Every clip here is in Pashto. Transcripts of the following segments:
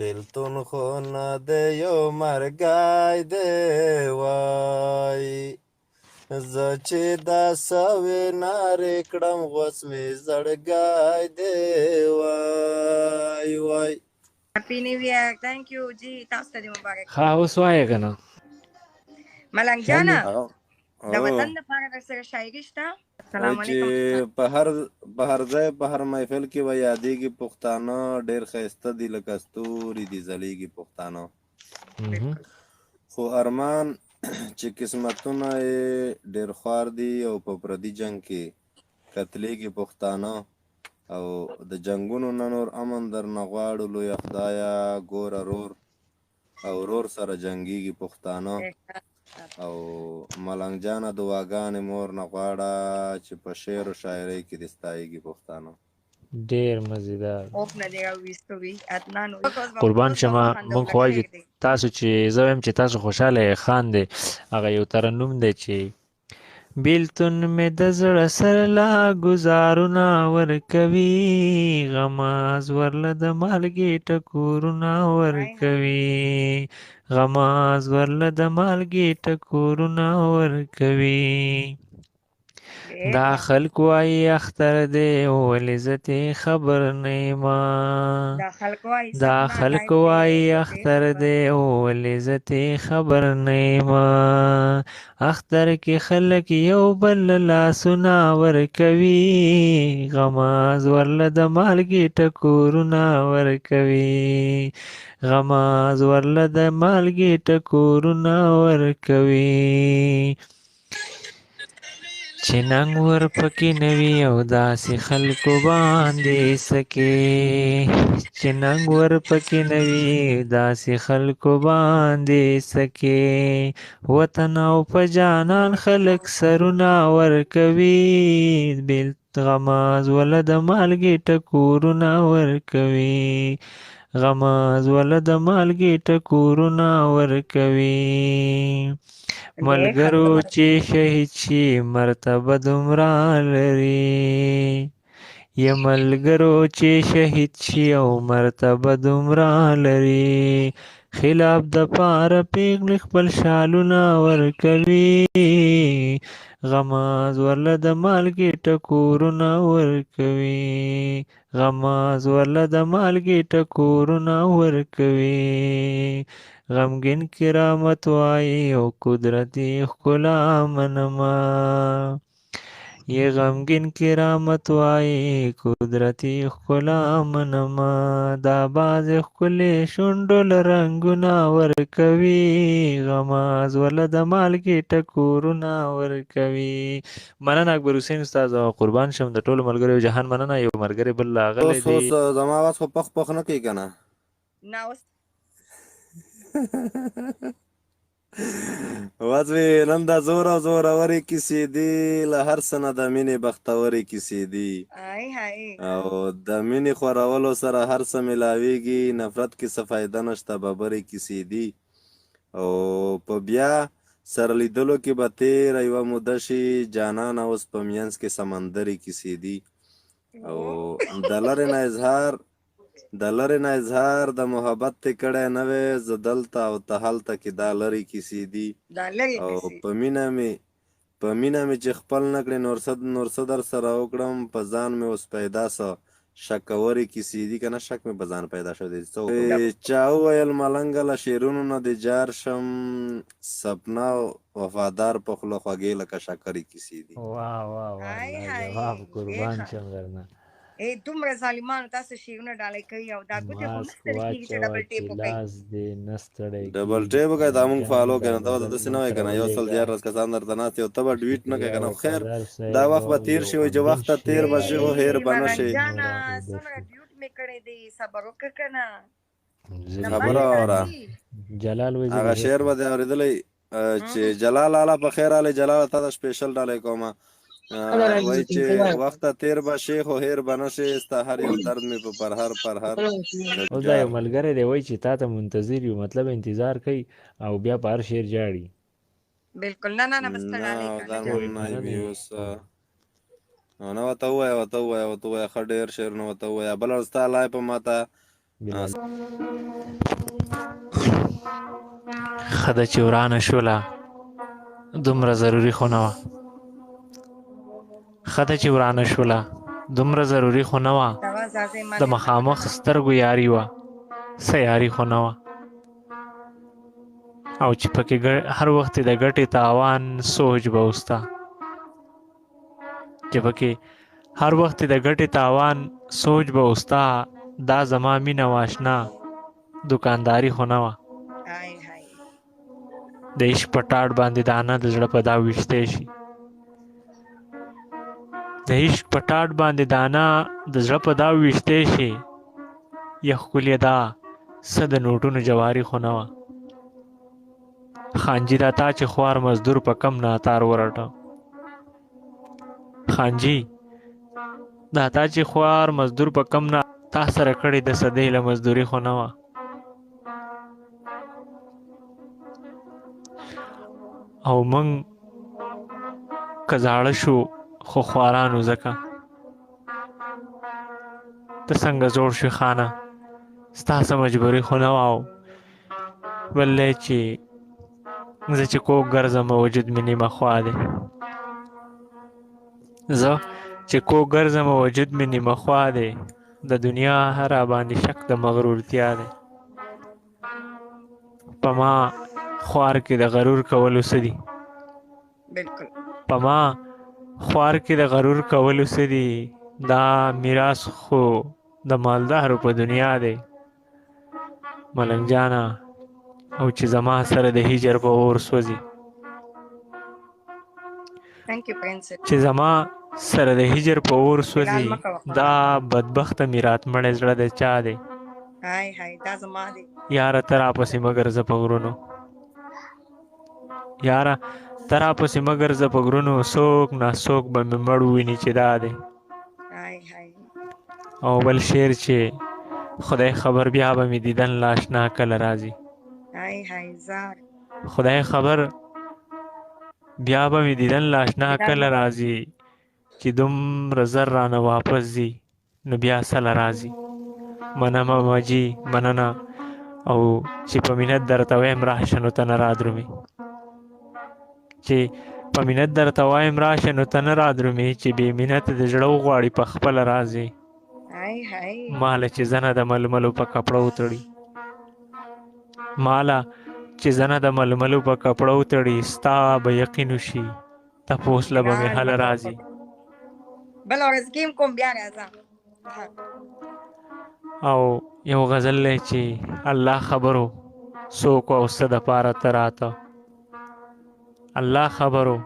بیلتون خو نه دی یو مرګی دی وای زه چې دا سوې نارې کړم غوڅ مې زړګی دی وای وای هپی نیو ایئر. ثانک یو جی، تاسو ته دې مبارک. ها اوس وایه که نه ملنګ جانه د او وطن لپاره درسره شاعري شته؟ وای سلام چې علیکم. په هر ځای په هر محفل کې به یادېږي پښتانه ډېر ښایسته دي لکه ستوري دي ځلیږي پښتانه بالکل. خو ارمان چې قسمتونه یې ډېر خوار دي او په پردي جنگ کې قتلېږي پښتانه او د جنگونو نه نور امن درنه غواړو لویه خدایه ګوره رور او رور سره جنګېږي پښتانه او ملنګ جانه دعاګانې مور نه غواړه چې په شعر و شاعرۍ کې دې ستایږي پښتانه. ډېر مزیدار خوب نه دی راویستو وي عدنان وي. قربان شمه مونږ خو وایو تاسو چې زه وایم چې تاسو خوشحاله یې خاندئ هغه یو ترنم دی چې بیلتون مې د زړه سر لا ګزارونه ورکوي غماز ورله د مالګې ټکورونه ورکوي غماز ورله د مالګې ټکورونه ورکوي دا خلق وایي اختر دی ولې زه ترې خبر نه یمه دا خلق وایي اختر دی ولې زه ترې خبر نه یمه اختر کې خلک یو بل له لاسونه ورکوي غماز ورله د مالګې ټکورونه ورکوي غماز ورله د مالګې ټکورونه ورکوي چې ننګ ورپکې نه وي او داسې خلکو باندې سکې چې ننګ ورپکې نه وي داسې خلکو باندې سکې وطن او په جانان خلک سرونه ورکوي غماز وله د مالګې ټکورونه ورکوي غماز وله د مالګې ټکورونه ورکوي ملګرو چې شهید شي مرتبه دومره لري یا ملګرو چې شهید شي او مرتبه دومره لري خلاف د پاره پیغلې خپل شالونه ورکوي غماز ورله د مالګې ټکورونه ورکوي غماز ورله د مالګې ټکورونه ورکوي غمګین کرامت وایي او قدرتي ښکلا منمه یې غمګین کرامت وایي قدرتي ښکلا منمه دا بعضې ښکلې شونډو له رنګونه ورکوي غماز وله د مالګې ټکورونه ورکوي. مننه اکبر حسین استاد او قربان شم د ټولو ملګریو جهان مننه. یو ملګری بل راغلی دی اوس زما اواز خو پخ نه کوي که نه وځوې نن دا زور او زورورې کیسې دي له هر څه نه د مینې بختورې کیسې دي او د مینې خورولو سره هر څه میلاویږي نفرت کې څه فایده نشته ببرې کیسې دي او په بیا سره لیدلو کې به تېره یوه موده شي جانانه اوس په مینځ کې سمندرې کیسې دي او د لرې نه اظهار د محبت ته کړی نه وی زه دلته او ته هلته کې دا لرې کیسې دي او په مینه مې چې خپل نه کړې نور څه در سره وکړم په ځان مې اوس پیدا څه شکورې کیسې دي که نه شک مې په ځان پیدا شو دی چا وویل ملنګه له شعرونو نه دې جار شم سپنا وفادار په خوله خوږې لکه شکرې کیسې دي. واه واه واه جواب قربان شم درنه دومره ظالمانو تاسو شعرونه ډالۍ کوي او دا ګوتې خو نه ستړي کېږي چې ډبل ټیپ وکړي ډبل ټیپ وکړئ دا مونږ فالو کړه ته به داسې نه وایې که نه 114 کسان درته ناست یو ته به ډویټ نه کوې که نه خیر دا وخت به تېر شي چې وخت ته تېر به شي خو هېر به نه شي څومره ډیوټ مې کړی دی صبر وکړه که نه خبره واوره هغه شعر به دې اورېدلی چې جلال لالا په خیر راغلی جلاله تا ته سپیشل ډالۍ کومه وایي چې وخت ته تېر به شي خو هېر به نه شي ستا هر یو درد مې په پرهر اوس دا یو ملګری دی وایي چې تا ته منتظر یو مطلب انتظار کوي او بیا په هر شعر جاړي بالکل نه بس ته ډالۍ نه ورته ووایه ښه ډېر شعرونه ورته ووایه بله ورځ ستا لایف هم ماته خده چې ورانه شوله دومره ضروري خو نه وه. خده چې ورانه شوله دومره ضروري خو نه وه. د مخامخ سترګو یاري وه څه یاري خو نه وه. او چې پکې هر وخت د ګټې تاوان سوچ به وستا. چې پکې هر وخت د ګټې تاوان سوچ به وستا. دا زما مینه واشنا دکانداري خو نه وه. د عشق په ټاټ باندې دانه د زړه په دا ویشتی شي. د عشق په ټاټ باندې دانه د زړه په دا ویشتی شي. یا ښکلې دا څه د نوټونو جواري خو نه وه. خانجي دا تا چې خوار مزدور په کم ناتار ورټه. خانجي دا تا چې خوار مزدور په کم نه تا سره کړې د صدۍ له مزدوري خو نه وه. او موږ که زاړه شو خو خوارانو ځکه. ته څنګه زوړ شوې خانه ستا څه مجبوري خو نه وه. بللی چې زه چې کوږ ګرځم وجود مې نیمه خوا دی. زه چې کوږ ګرځم وجود مې نیمه خوا دی. د دنیا را باندې شک د مغرورتیا دی. په ما خوار کې د غرور کولو څه دي. په ما خوار کې د غرور کولو څه دي. دا میراث خو د مالدارو په دنیا دی. ملنګ جانه او چې زما سره د هجر په اور سوځي. چې زما سره د هجر په اور سوځي. دا بدبخته میرات مړی زړه د چا دی. یاره ته راپسې مه ګرځه په غرونو. یاره ته راپسې مه ګرځه په غرونو. څوک ناڅوک به مې مړ وویني چې دا دی. او بل شعر چې خدای خبر بیا به مې دیدن لا اشنا کله راځي. خدای خبر بیا به مې دیدن لا اشنا کله راځي. چې دومره زر رانه واپس ځي نو بیا سله راځي. منمه مجي مننه او چې په مینت درته وایم راشه نو ته نه رادرومې. چې په مینت درته وایم راشه نو ته نه رادرومې. چې بې مینت د زړه وغواړي په خپله راځي. ماله چې زنه د ململو په کپړه وتړي. ماله چې زنه د ململو په کپړه وتړي. ستا به یقین وشي تپوس له به مې حل راځي. او یو غزل دی چې الله خبرو څوک او څه دپاره ته راته. الله خبرو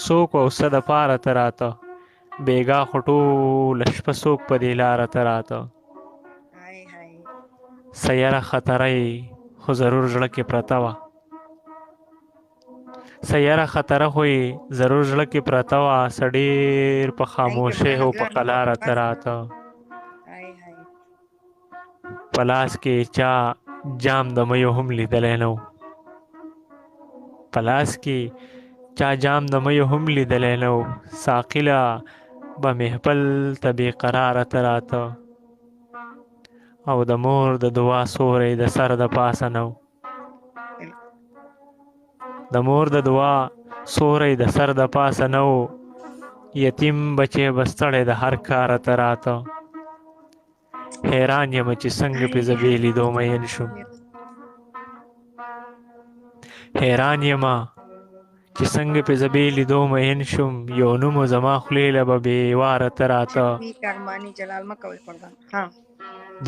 څوک او څه دپاره ته راته. بېګا خو ټوله شپه څوک په دې لاره ته راته. سیاره خطره یې خو ضرور زړه کې پرته وه. سیاره خطره خو یې ضرور زړه کې پرته وه. څه ډېر په خاموشۍ او په قلاره ته راته. په لاس کې چا جام د میو هم لیدلی نه و. په لاس کې چا جام د میو هم لیدلی نه و. ساقله به محفل ته بې قراره ته راته. او د مور د دعا سوری د سر د پاسه نه و. د مور د دعا سوری د سر د پاسه نه و. یتیم بچی به ستړی د هر کاره ته راته. حیران یم چې څنګه پې زه بې لیدو مین شوم. حیران یم چې څنګه پې زه بې لیدو مین شوم. یو نوم و زما خولې له به بې واره ته راته.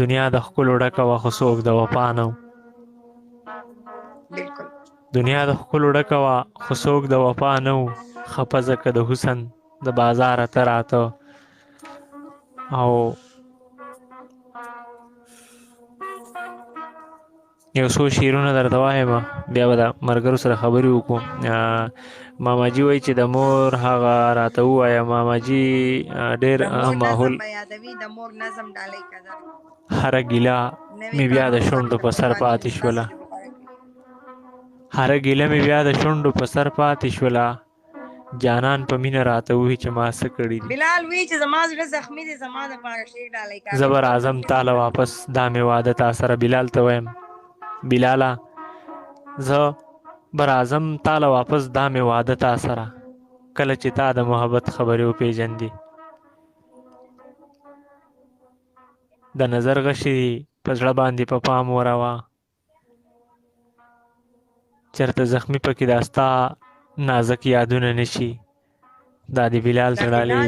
دنیا د ښکلو ډکه وه خو څوک د وفا نه و. دنیا د ښکلو ډکه وه خو څوک د وفا نه و. خفه ځکه د حسن د بازاره ته راته. او یو څو شعرونه درته وایم بیا به د ملګرو سره خبرې وکړو. ماماجي وایي چې د مور هغه راته ووایه. ماماجي ډېر ماحول هره ګیله مې بیا د شونډو په سر پاتې شوله. هره ګیله مې بیا د شونډو په سر پاتې شوله. جانان په مینه راته ووایي چې ما څه کړي دي. زه به راځم تاله واپس دا مې واده تا سره. بلال ته وایم بلاله زه به راځم تاله واپس دا مې واده تا سره کله چې تا د محبت خبرې وپېژندې د نظر غشي په زړه باندې په پام وروه چېرته زخمي پکې دا ستا نازک یادونه نشي دا د بلال زړه